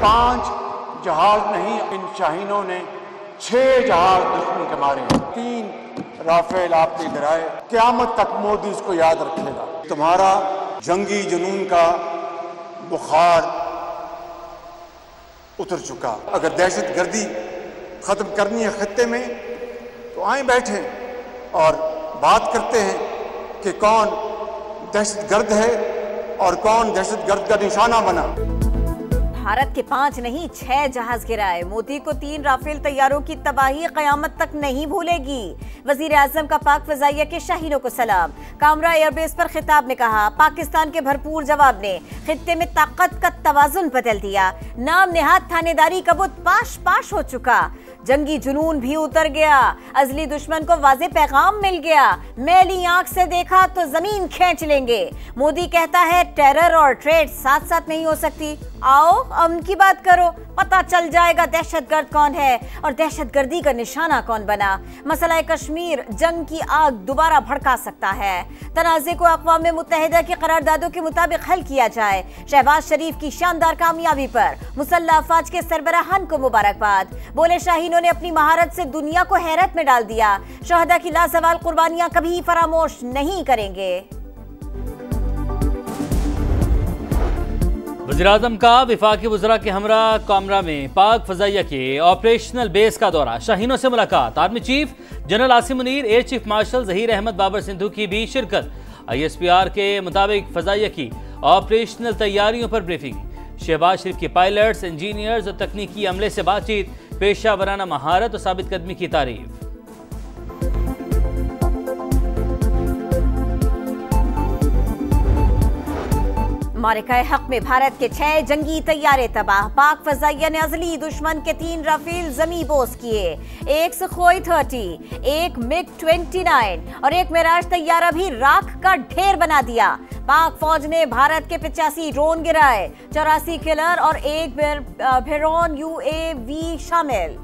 5 जहाज नहीं, इन शाहीनों ने 6 जहाज दुश्मन के मारे, 3 राफेल आपने गिराए। क़यामत तक मोदी इसको याद रखेगा। तुम्हारा जंगी जुनून का बुखार उतर चुका। अगर दहशत गर्दी ख़त्म करनी है खत्ते में तो आए बैठे और बात करते हैं कि कौन दहशतगर्द है और कौन दहशतगर्द का निशाना बना। भारत के 5 नहीं 6 जहाज गिराए। मोदी को 3 राफेल तैयारों की तबाही क़यामत तक नहीं भूलेगी। वजीर आजम का पाक फ़ज़ाइया के शाहीनों को सलाम। कामरा एयरबेस पर खिताब में कहा, पाकिस्तान के भरपूर जवाब ने खित्ते में ताकत का तवाज़ुन बदल दिया। नाम नेहाद थानेदारी का बुत पाश पाश हो चुका। जंगी जुनून भी उतर गया। अजली दुश्मन को वाज़े पैगाम मिल गया। मैली आंख से देखा तो जमीन खींच लेंगे। मोदी कहता है टेरर और ट्रेड साथ साथ नहीं हो सकती। आओ अमन की बात करो, पता चल जाएगा दहशतगर्द कौन है और दहशतगर्दी का निशाना कौन बना। मसला कश्मीर जंग की आग दोबारा भड़का सकता है। तनाज़े को अक़वाम मुत्तहिदा की करारदादों के मुताबिक हल किया जाए। शहबाज शरीफ की शानदार कामयाबी पर मुसल्लह अफ़वाज के सरबराहान को मुबारकबाद। बोले शाहीनों ने अपनी महारत से दुनिया को हैरत में डाल दिया। शहदा की लाज़वाल कुर्बानियां कभी फरामोश नहीं करेंगे। वज़ीर-ए-आज़म का वफाकी वज़रा के हमरा कामरा में पाक फ़ज़ाइया के ऑपरेशनल बेस का दौरा, शाहीनों से मुलाकात। Army chief general Asim Munir, air chief marshal Zaheer Ahmed Babar Sindhu की भी शिरकत। ISPR के मुताबिक फ़ज़ाइया की ऑपरेशनल तैयारियों पर ब्रीफिंग। शहबाज शरीफ के पायलट्स, इंजीनियर्स और तकनीकी अमले से बातचीत। पेशा वराना महारत और साबित कदमी की तारीफ। मारिकाए हक में भारत के 6 जंगी तैयारे तबाह। पाक फ़ज़ाइया ने अज़ली दुश्मन के 3 राफेल ज़मी बोस किए। एक सुखोई 30, एक मिग 29 और एक मिराज तैयारा भी राख का ढेर बना दिया। पाक फौज ने भारत के 85 ड्रोन गिराए, 84 किलर और एक भेरोन UAV शामिल।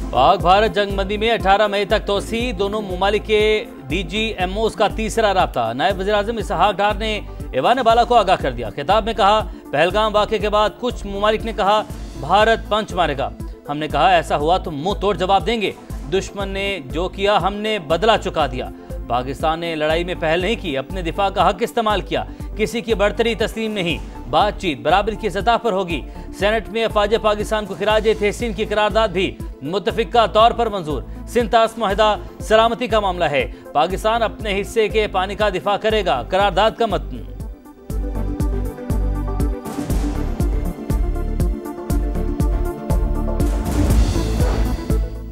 पाक भारत जंगबंदी में 18 मई तक तोसी। दोनों ममालिक के DGMOs का तीसरा राब्ता। नायब वज़ीर-ए-आज़म इसहाक डार ने ऐवान बाला को आगाह कर दिया। खिताब में कहा, पहलगाम वाक़े के बाद कुछ ममालिक ने कहा भारत पंच मारेगा। हमने कहा ऐसा हुआ तो मुंह तोड़ जवाब देंगे। दुश्मन ने जो किया हमने बदला चुका दिया। पाकिस्तान ने लड़ाई में पहल नहीं की, अपने दिफा का हक इस्तेमाल किया। किसी की बढ़तरी तस्लीम नहीं। बातचीत बराबर की सतह पर होगी। सेनेट में अफवाज पाकिस्तान को खिराज तहसीन की करारदाद भी मुत्तफिका तौर पर मंजूर। सिंध तास मुआहदा सलामती का मामला है। पाकिस्तान अपने हिस्से के पानी का दिफा करेगा। करारदाद का मतन।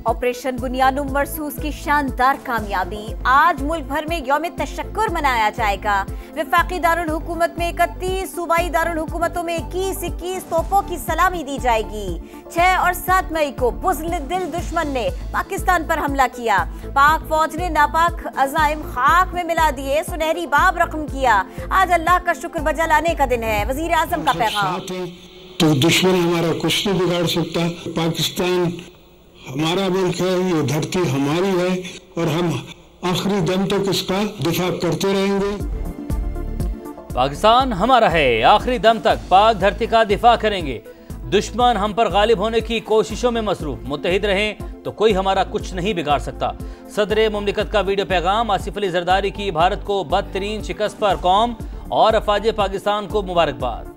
ऑपरेशन बुनियानुम मरसूस की शानदार कामयाबी। आज मुल्क भर में यौम तशक्कुर मनाया जाएगा। वफाकी दारुल हुकूमत में 31, सूबाई दारुल हुकूमतों में 21 तोपों की सलामी दी जाएगी। 6 और 7 मई को बुज़दिल दुश्मन ने पाकिस्तान पर हमला किया। पाक फौज ने नापाक अज़ाइम खाक में मिला दिए, सुनहरी बाब रकम किया। आज अल्लाह का शुक्र बजा लाने का दिन है। वज़ीर आज़म का पैगाम। तो दुश्मन हमारा कुछ नहीं बिगाड़ सकता। पाकिस्तान हमारा मुल्क है, ये धरती हमारी है और हम आखिरी दम तक इसका दिफा करते रहेंगे। पाकिस्तान हमारा है, आखिरी दम तक पाक धरती का दिफा करेंगे। दुश्मन हम पर गालिब होने की कोशिशों में मसरूफ। मुत्तहिद रहें तो कोई हमारा कुछ नहीं बिगाड़ सकता। सदर मुमलिकत का वीडियो पैगाम। आसिफ अली जरदारी की भारत को बदतरीन शिकस्त पर कौम और अफवाज पाकिस्तान को मुबारकबाद।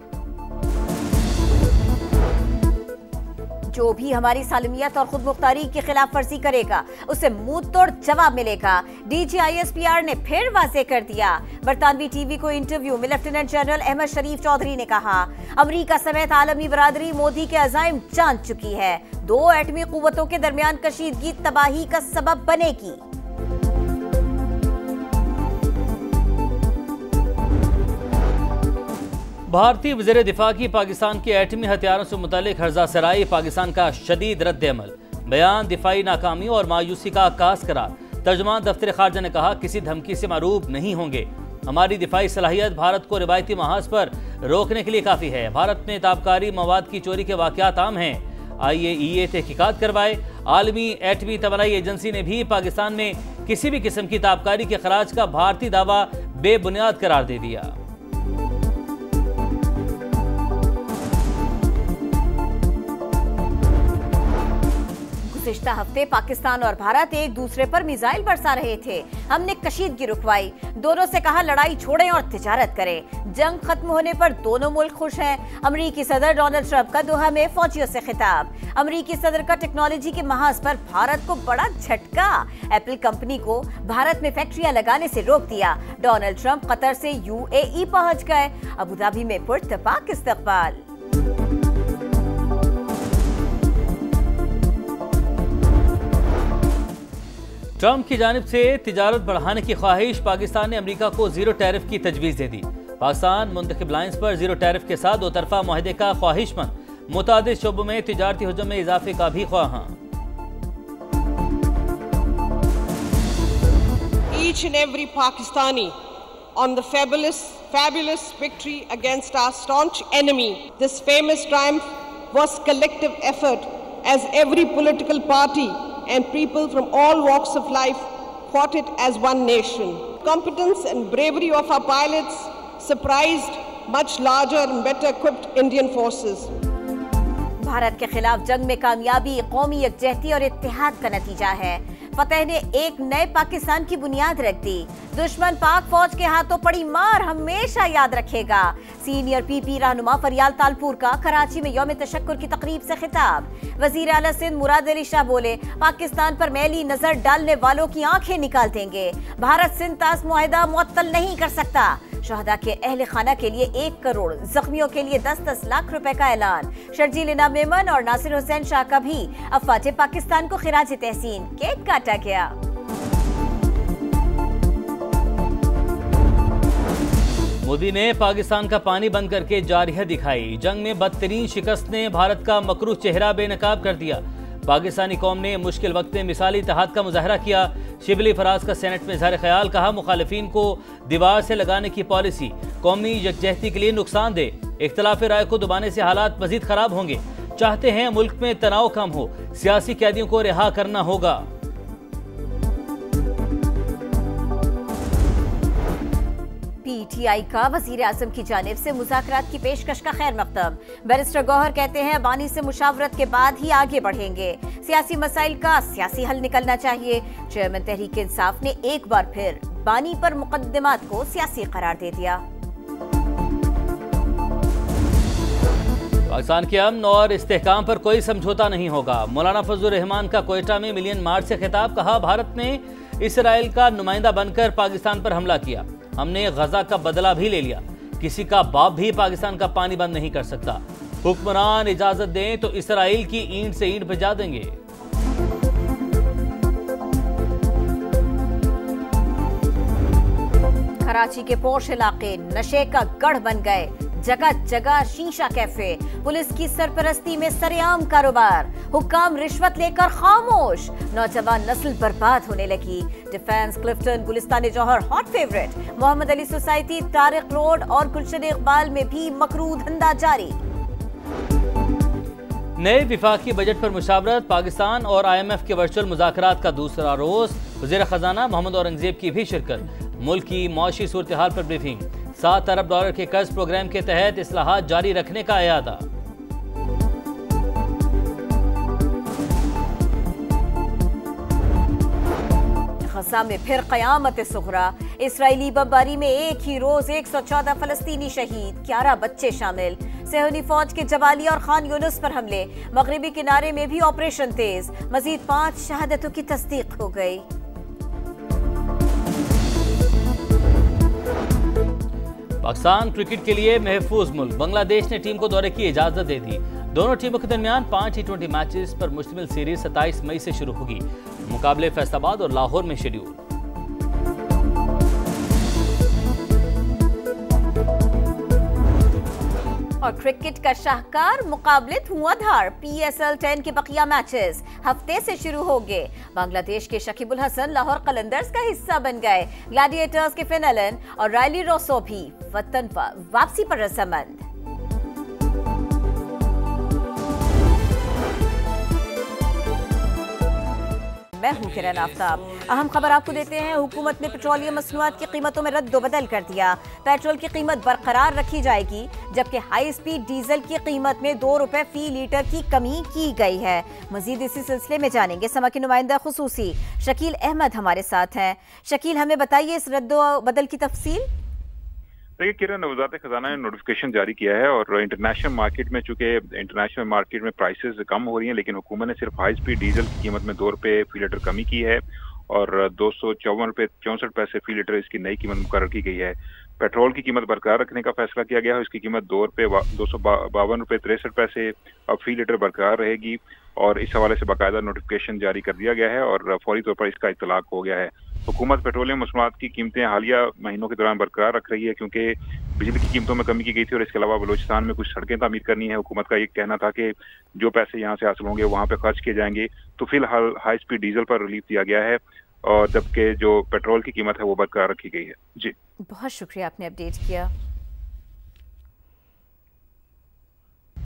जो भी हमारी सालमियत और खुद मुख्तारी की खिलाफ वर्जी करेगा उसे मुंह तोड़ जवाब मिलेगा। DG ISPR ने फिर वाज़ेह कर दिया। बरतानवी टीवी को इंटरव्यू में लेफ्टिनेंट जनरल अहमद शरीफ चौधरी ने कहा, अमरीका समेत आलमी बरादरी मोदी के अज़ाइम जान चुकी है। 2 एटमी कुव्वतों के दरमियान कशीदगी तबाही का सबब बनेगी। भारतीय वज़ीर दिफा की पाकिस्तान के एटमी हथियारों से मुतालिक हर्जा सराई। पाकिस्तान का शदीद रद्द अमल। बयान दिफाई नाकामी और मायूसी का आकाश करार। तर्जुमान दफ्तर खारजा ने कहा, किसी धमकी से मरूब नहीं होंगे। हमारी दिफाई सलाहियत भारत को रिवायती महाज पर रोकने के लिए काफ़ी है। भारत में ताबकारी मवाद की चोरी के वाक़यात आम हैं। IAEA तहकीकात करवाए। आलमी एटमी तवानाई एजेंसी ने भी पाकिस्तान में किसी भी किस्म की ताबकारी के खराज का भारतीय दावा बेबुनियाद करार दे दिया। गुज़िश्ता हफ्ते पाकिस्तान और भारत एक दूसरे पर मिसाइल बरसा रहे थे। हमने कशीदगी रुकवाई, दोनों से कहा लड़ाई छोड़ें और तिजारत करें। जंग खत्म होने पर दोनों मुल्क खुश हैं। अमरीकी सदर डोनाल्ड ट्रंप का दोहा में फौजियों से खिताब। अमरीकी सदर का टेक्नोलॉजी के महाज पर भारत को बड़ा झटका। एप्पल कंपनी को भारत में फैक्ट्रियां लगाने से रोक दिया। डोनाल्ड ट्रंप कतर से यूएई पहुंच गए। अबुधाबी में पुरतपाक इस्तकबाल। ट्रंप की जानिब से तिजारत बढ़ाने की ख्वाहिश। पाकिस्तान ने अमेरिका को जीरो टैरिफ की तजवीज़ दे दी। पाकिस्तान मुंतखब लाइन्स पर जीरो टैरिफ के साथ दो तरफा मुआहदे का ख्वाहिशमंद। मुतादिद शोबों में तिजारती हुजूम में इजाफे का भी ख्वाहां। Each and every Pakistani on the fabulous victory against our staunch enemy. This famous triumph was collective effort as every political party and people from all walks of life fought it as one nation. Competence and bravery of our pilots surprised much larger and better equipped Indian forces. Bharat के खिलाफ जंग में कामयाबी कौमी यकजहती और इत्तेहाद का नतीजा है। फतेह ने एक नए पाकिस्तान की बुनियाद रख दी। दुश्मन पाक फौज के हाथों पड़ी मार हमेशा याद रखेगा। सीनियर पीपी रहनुमा फरियाल तालपुर का कराची में यौम तशक्कुर की तकरीब से खिताब। वजीर आला सिंध मुराद अली शाह बोले, पाकिस्तान पर मैली नजर डालने वालों की आंखें निकाल देंगे। भारत सिंध तास मुआहिदा मुअत्तल नहीं कर सकता। शहदा के अहले खाना के लिए 1 करोड़, जख्मियों के लिए 10-10 लाख रुपए का ऐलान। शर्जील इनाम मेमन और नासिर हुसैन शाह का भी अफवाज पाकिस्तान को खिराज तहसीन। केक काटा गया। मोदी ने पाकिस्तान का पानी बंद करके जारहियत दिखाई। जंग में बदतरीन शिकस्त ने भारत का मकरूह चेहरा बेनकाब कर दिया। पाकिस्तानी कौम ने मुश्किल वक्त में मिसाली इत्तेहाद का मुजाहरा किया। शिबली फराज का सेनेट में इजहार ख्याल। कहा, मुखालिफिन को दीवार से लगाने की पॉलिसी कौमी यकजहती के लिए नुकसानदेह। इख्तिलाफ राय को दबाने से हालात मजीद खराब होंगे। चाहते हैं मुल्क में तनाव कम हो, सियासी कैदियों को रिहा करना होगा। पीटीआई का वजीर आजम की जानिब से मुज़ाकरात की पेशकश का खैर मकदम। बैरिस्टर गौहर कहते हैं, बानी से मुशावरत के बाद ही आगे बढ़ेंगे। सियासी मसाइल का सियासी हल निकलना चाहिए। चेयरमैन तहरीक इंसाफ ने एक बार फिर बानी पर मुकद्दमात को सियासी करार दे दिया। पाकिस्तान के अमन और इस्तेहकाम पर कोई समझौता नहीं होगा। मौलाना फजलुर रहमान का कोयटा में मिलियन मार्च से खिताब। कहा, भारत ने इसराइल का नुमाइंदा बनकर पाकिस्तान पर हमला किया। हमने गजा का बदला भी ले लिया। किसी का बाप भी पाकिस्तान का पानी बंद नहीं कर सकता। हुक्मरान इजाजत दें तो इसराइल की ईंट से ईंट भिजा देंगे। कराची के पोश इलाके नशे का गढ़ बन गए। जगह जगह शीशा कैफे। पुलिस की सरपरस्ती में सरेआम कारोबार। हुक्काम रिश्वत लेकर खामोश। नौजवान नस्ल बर्बाद होने लगी। Defence, Clifton, Gulistan Johar hot favourite. Mohammad Ali society, Tariq road और गुलशन इकबाल में भी मकरू धंधा जारी। नए विफाकी बजट पर मुशावरत। पाकिस्तान और IMF के वर्चुअल मुज़ाकरात का दूसरा रोज। वज़ीर खजाना मोहम्मद औरंगजेब की भी शिरकत। मुल्क की मौशी सूरत हाल पर ब्रीफिंग। $7 अरब के कर्ज प्रोग्राम के तहत इस्लाहात जारी रखने का इरादा। गजा में फिर क़यामत सुग़रा। इसराइली बमबारी में एक ही रोज 114 फलस्तीनी शहीद, 11 बच्चे शामिल। सेहूनी फौज के जबाली और खान यूनुस पर हमले। मगरिबी किनारे में भी ऑपरेशन तेज। मजीद 5 शहादतों की तस्दीक हो गई। पाकिस्तान क्रिकेट के लिए महफूज मुल्क। बांग्लादेश ने टीम को दौरे की इजाजत दे दी। दोनों टीमों के दरमियान 5 T20 मैचेस पर मुश्तमिल सीरीज 27 मई से शुरू होगी। मुकाबले फैसलाबाद और लाहौर में शेड्यूल। और क्रिकेट का शाहकार मुकाबले धुआंधार। PSL 10 के बकिया मैचेस हफ्ते से शुरू होंगे। बांग्लादेश के शकीबुल हसन लाहौर कलंदर्स का हिस्सा बन गए। ग्लैडिएटर्स के फिन एलन और रायली रोसो भी वतन वापसी पर रजामंद। मैं हूं किरण आफ्ताब। अहम खबर आपको देते हैं, हुकूमत ने पेट्रोलियम मसनूआत की कीमतों में रद्द-बदल कर दिया। पेट्रोल की कीमत बरकरार रखी जाएगी, जबकि हाई स्पीड डीजल की कीमत में 2 रुपए फी लीटर की कमी की गई है। मजीद इसी सिलसिले में जानेंगे समा के नुमाइंदा खुसूसी शकील अहमद हमारे साथ हैं। शकील, हमें बताइए इस रद्द-बदल की तफसील। देखिए किरण, वज़ारत खजाना ने नोटिफिकेशन जारी किया है और इंटरनेशनल मार्केट में, चूंकि इंटरनेशनल मार्केट में प्राइसेस कम हो रही हैं, लेकिन हुकूमत ने सिर्फ हाई स्पीड डीजल की कीमत में 2 रुपये फी लीटर कमी की है और 254 रुपये 64 पैसे फी लीटर इसकी नई कीमत मुकर्रर की गई है। पेट्रोल की कीमत बरकरार रखने का फैसला किया गया है, इसकी कीमत 252 रुपये 63 पैसे अब फी लीटर बरकरार रहेगी और इस हवाले से बाकायदा नोटिफिकेशन जारी कर दिया गया है और फौरी तौर पर इसका इतलाक हो गया है। हुकूमत पेट्रोलियम मसनूआत की कीमतें हालिया महीनों के दौरान बरकरार रख रही है, क्योंकि बिजली की कीमतों में कमी की गई थी और इसके अलावा बलूचिस्तान में कुछ सड़कें तामीर करनी है। हुकूमत का ये कहना था कि जो पैसे यहाँ से हासिल होंगे वहाँ पे खर्च किए जाएंगे, तो फिलहाल हाई स्पीड डीजल पर रिलीफ दिया गया है और जबकि जो पेट्रोल की कीमत है वो बरकरार रखी गई है। जी, बहुत शुक्रिया, आपने अपडेट किया।